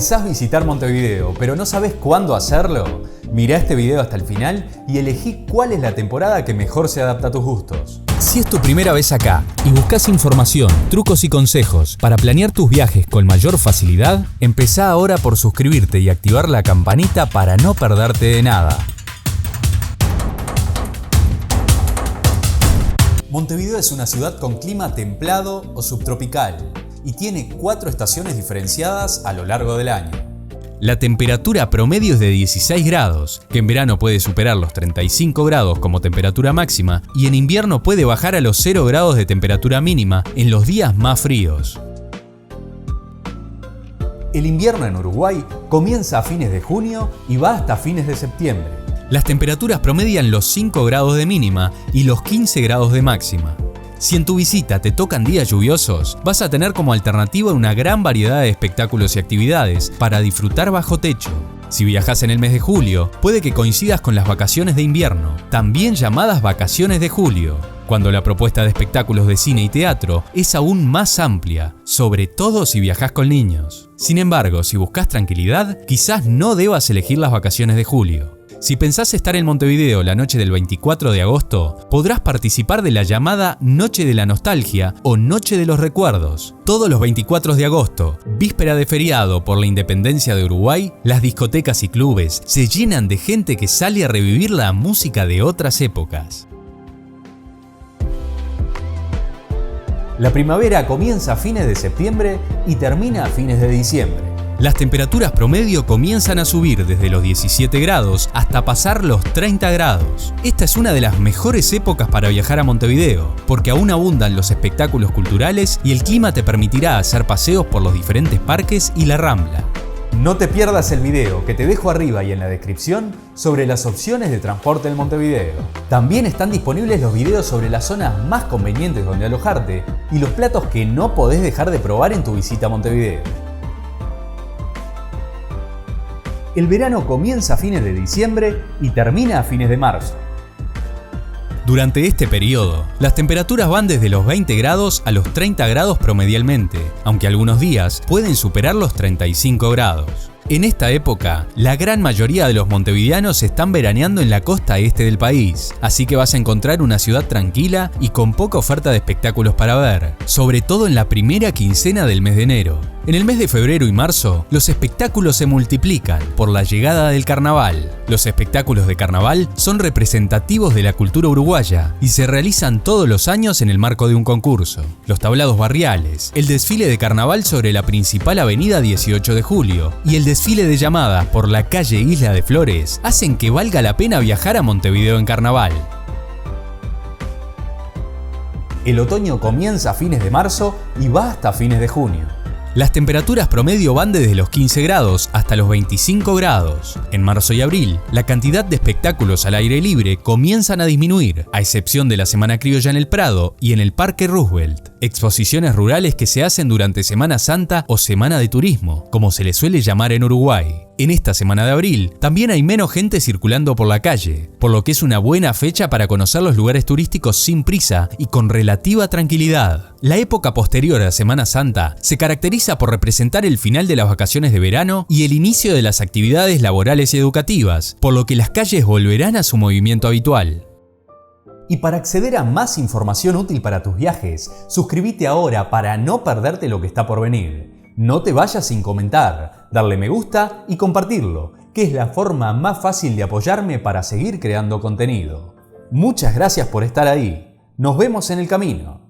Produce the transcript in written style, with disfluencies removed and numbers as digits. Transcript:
Pensás visitar Montevideo, pero no sabés cuándo hacerlo. Mirá este video hasta el final y elegí cuál es la temporada que mejor se adapta a tus gustos. Si es tu primera vez acá y buscas información, trucos y consejos para planear tus viajes con mayor facilidad, empezá ahora por suscribirte y activar la campanita para no perderte de nada. Montevideo es una ciudad con clima templado o subtropical y tiene 4 estaciones diferenciadas a lo largo del año. La temperatura promedio es de 16 grados, que en verano puede superar los 35 grados como temperatura máxima y en invierno puede bajar a los 0 grados de temperatura mínima en los días más fríos. El invierno en Uruguay comienza a fines de junio y va hasta fines de septiembre. Las temperaturas promedian los 5 grados de mínima y los 15 grados de máxima. Si en tu visita te tocan días lluviosos, vas a tener como alternativa una gran variedad de espectáculos y actividades para disfrutar bajo techo. Si viajas en el mes de julio, puede que coincidas con las vacaciones de invierno, también llamadas vacaciones de julio, cuando la propuesta de espectáculos de cine y teatro es aún más amplia, sobre todo si viajas con niños. Sin embargo, si buscas tranquilidad, quizás no debas elegir las vacaciones de julio. Si pensás estar en Montevideo la noche del 24 de agosto, podrás participar de la llamada Noche de la Nostalgia o Noche de los Recuerdos. Todos los 24 de agosto, víspera de feriado por la independencia de Uruguay, las discotecas y clubes se llenan de gente que sale a revivir la música de otras épocas. La primavera comienza a fines de septiembre y termina a fines de diciembre. Las temperaturas promedio comienzan a subir desde los 17 grados hasta pasar los 30 grados. Esta es una de las mejores épocas para viajar a Montevideo, porque aún abundan los espectáculos culturales y el clima te permitirá hacer paseos por los diferentes parques y la Rambla. No te pierdas el video que te dejo arriba y en la descripción sobre las opciones de transporte en Montevideo. También están disponibles los videos sobre las zonas más convenientes donde alojarte y los platos que no podés dejar de probar en tu visita a Montevideo. El verano comienza a fines de diciembre y termina a fines de marzo. Durante este periodo, las temperaturas van desde los 20 grados a los 30 grados promedialmente, aunque algunos días pueden superar los 35 grados. En esta época, la gran mayoría de los montevideanos están veraneando en la costa este del país, así que vas a encontrar una ciudad tranquila y con poca oferta de espectáculos para ver, sobre todo en la primera quincena del mes de enero. En el mes de febrero y marzo, los espectáculos se multiplican por la llegada del carnaval. Los espectáculos de carnaval son representativos de la cultura uruguaya y se realizan todos los años en el marco de un concurso. Los tablados barriales, el desfile de carnaval sobre la principal avenida 18 de julio y el desfile de llamadas por la calle Isla de Flores hacen que valga la pena viajar a Montevideo en carnaval. El otoño comienza a fines de marzo y va hasta fines de junio. Las temperaturas promedio van desde los 15 grados hasta los 25 grados. En marzo y abril, la cantidad de espectáculos al aire libre comienzan a disminuir, a excepción de la Semana Criolla en el Prado y en el Parque Roosevelt. Exposiciones rurales que se hacen durante Semana Santa o Semana de Turismo, como se le suele llamar en Uruguay. En esta semana de abril, también hay menos gente circulando por la calle, por lo que es una buena fecha para conocer los lugares turísticos sin prisa y con relativa tranquilidad. La época posterior a Semana Santa se caracteriza por representar el final de las vacaciones de verano y el inicio de las actividades laborales y educativas, por lo que las calles volverán a su movimiento habitual. Y para acceder a más información útil para tus viajes, suscríbete ahora para no perderte lo que está por venir. No te vayas sin comentar, darle me gusta y compartirlo, que es la forma más fácil de apoyarme para seguir creando contenido. Muchas gracias por estar ahí. Nos vemos en el camino.